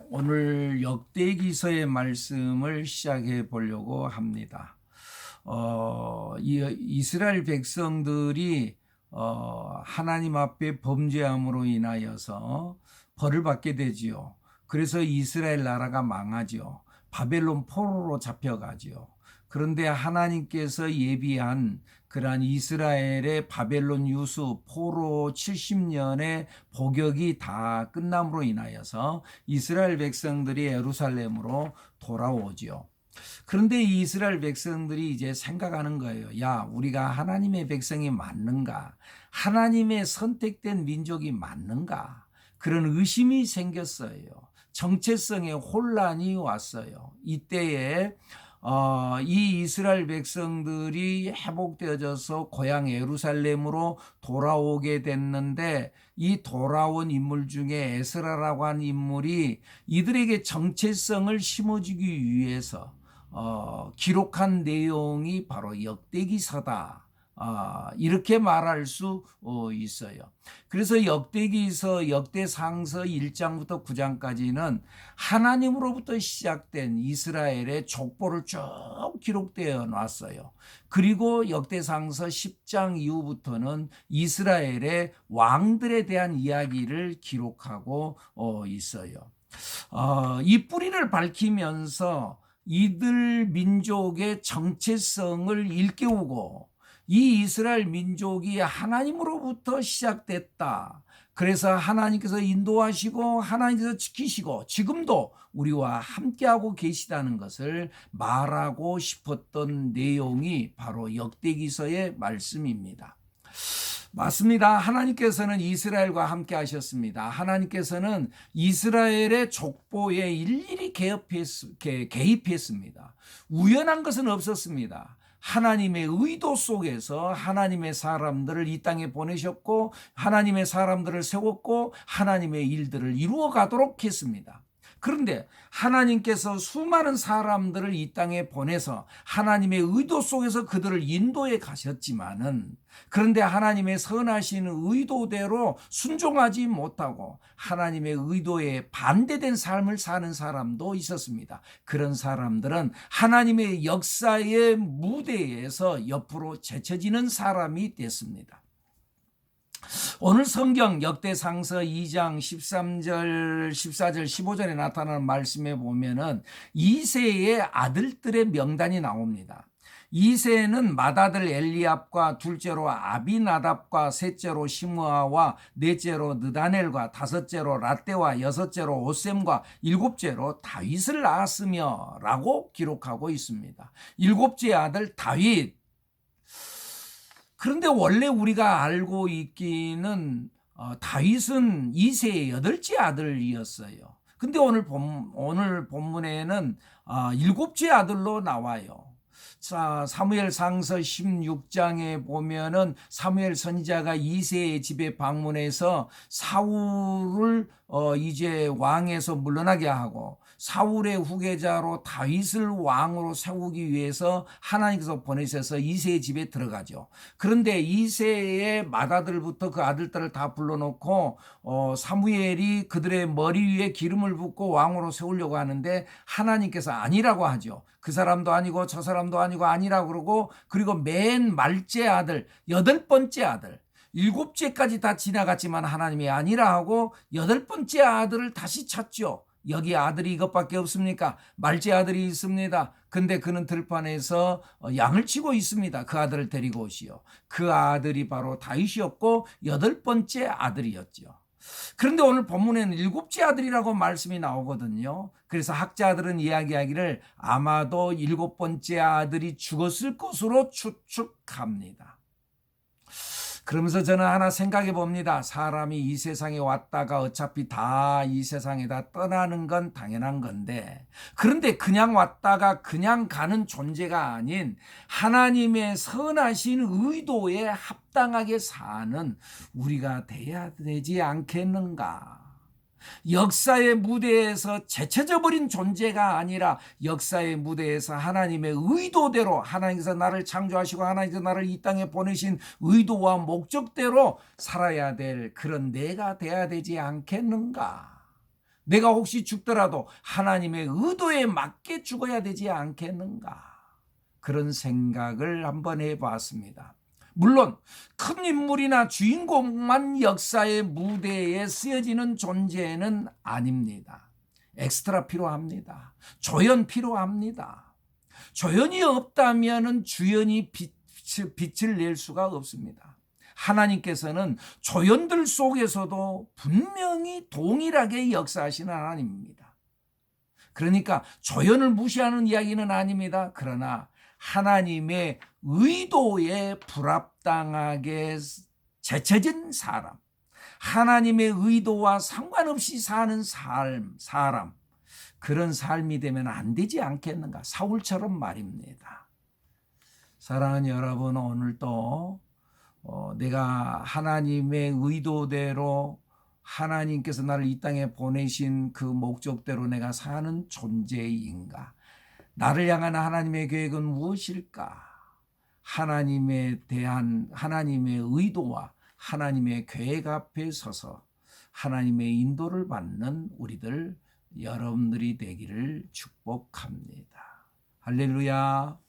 오늘 역대기서의 말씀을 시작해 보려고 합니다. 이스라엘 백성들이 하나님 앞에 범죄함으로 인하여서 벌을 받게 되지요. 그래서 이스라엘 나라가 망하지요. 바벨론 포로로 잡혀가지요. 그런데 하나님께서 예비한 그러한 이스라엘의 바벨론 유수 포로 70년의 복역이 다 끝남으로 인하여서 이스라엘 백성들이 예루살렘으로 돌아오지요. 그런데 이 이스라엘 백성들이 이제 생각하는 거예요. 야, 우리가 하나님의 백성이 맞는가? 하나님의 선택된 민족이 맞는가? 그런 의심이 생겼어요. 정체성의 혼란이 왔어요. 이때에 이 이스라엘 백성들이 회복되어져서 고향 예루살렘으로 돌아오게 됐는데, 이 돌아온 인물 중에 에스라라고 하는 인물이 이들에게 정체성을 심어주기 위해서 기록한 내용이 바로 역대기서다. 이렇게 말할 수 있어요. 그래서 역대기서, 역대상서 1장부터 9장까지는 하나님으로부터 시작된 이스라엘의 족보를 쭉 기록되어 놨어요. 그리고 역대상서 10장 이후부터는 이스라엘의 왕들에 대한 이야기를 기록하고 있어요. 이 뿌리를 밝히면서 이들 민족의 정체성을 일깨우고, 이 이스라엘 민족이 하나님으로부터 시작됐다. 그래서 하나님께서 인도하시고 하나님께서 지키시고 지금도 우리와 함께하고 계시다는 것을 말하고 싶었던 내용이 바로 역대기서의 말씀입니다. 맞습니다. 하나님께서는 이스라엘과 함께 하셨습니다. 하나님께서는 이스라엘의 족보에 일일이 개입했습니다. 우연한 것은 없었습니다. 하나님의 의도 속에서 하나님의 사람들을 이 땅에 보내셨고, 하나님의 사람들을 세웠고, 하나님의 일들을 이루어 가도록 했습니다. 그런데 하나님께서 수많은 사람들을 이 땅에 보내서 하나님의 의도 속에서 그들을 인도해 가셨지만은, 그런데 하나님의 선하신 의도대로 순종하지 못하고 하나님의 의도에 반대된 삶을 사는 사람도 있었습니다. 그런 사람들은 하나님의 역사의 무대에서 옆으로 제쳐지는 사람이 됐습니다. 오늘 성경 역대상서 2장 13절, 14절, 15절에 나타나는 말씀에 보면은 이새의 아들들의 명단이 나옵니다. 이새는 맏아들 엘리압과 둘째로 아비나답과 셋째로 시므아와 넷째로 느다넬과 다섯째로 рат대와 여섯째로 오셈과 일곱째로 다윗을 낳았으며 라고 기록하고 있습니다. 일곱째 아들 다윗. 그런데 원래 우리가 알고 있기는 다윗은 이새의 여덟째 아들이었어요. 근데 오늘 본문에는 일곱째 아들로 나와요. 자, 사무엘상서 16장에 보면은 사무엘 선지자가 이새의 집에 방문해서 사울을 이제 왕에서 물러나게 하고 사울의 후계자로 다윗을 왕으로 세우기 위해서 하나님께서 보내셔서 이새의 집에 들어가죠. 그런데 이새의 맏아들부터 그 아들들을 다 불러놓고 사무엘이 그들의 머리 위에 기름을 붓고 왕으로 세우려고 하는데 하나님께서 아니라고 하죠. 그 사람도 아니고 저 사람도 아니고 아니라고 그러고, 그리고 맨 말째 아들, 여덟 번째 아들, 일곱째까지 다 지나갔지만 하나님이 아니라 하고 여덟 번째 아들을 다시 찾죠. 여기 아들이 이것밖에 없습니까? 말째 아들이 있습니다. 근데 그는 들판에서 양을 치고 있습니다. 그 아들을 데리고 오시오. 그 아들이 바로 다윗이었고 여덟 번째 아들이었죠. 그런데 오늘 본문에는 일곱째 아들이라고 말씀이 나오거든요. 그래서 학자들은 이야기하기를 아마도 일곱 번째 아들이 죽었을 것으로 추측합니다. 그러면서 저는 하나 생각해 봅니다. 사람이 이 세상에 왔다가 어차피 다 이 세상에다 떠나는 건 당연한 건데, 그런데 그냥 왔다가 그냥 가는 존재가 아닌 하나님의 선하신 의도에 합당하게 사는 우리가 돼야 되지 않겠는가? 역사의 무대에서 제쳐져 버린 존재가 아니라 역사의 무대에서 하나님의 의도대로, 하나님께서 나를 창조하시고 하나님께서 나를 이 땅에 보내신 의도와 목적대로 살아야 될 그런 내가 돼야 되지 않겠는가? 내가 혹시 죽더라도 하나님의 의도에 맞게 죽어야 되지 않겠는가? 그런 생각을 한번 해봤습니다. 물론 큰 인물이나 주인공만 역사의 무대에 쓰여지는 존재는 아닙니다. 엑스트라 필요합니다. 조연 필요합니다. 조연이 없다면 주연이 빛을 낼 수가 없습니다. 하나님께서는 조연들 속에서도 분명히 동일하게 역사하시는 하나님입니다. 그러니까 조연을 무시하는 이야기는 아닙니다. 그러나 하나님의 의도에 불합당하게 제쳐진 사람, 하나님의 의도와 상관없이 사는 사람, 그런 삶이 되면 안 되지 않겠는가? 사울처럼 말입니다. 사랑하는 여러분, 오늘도 내가 하나님의 의도대로 하나님께서 나를 이 땅에 보내신 그 목적대로 내가 사는 존재인가? 나를 향한 하나님의 계획은 무엇일까? 하나님에 대한 하나님의 의도와 하나님의 계획 앞에 서서 하나님의 인도를 받는 우리들 여러분들이 되기를 축복합니다. 할렐루야.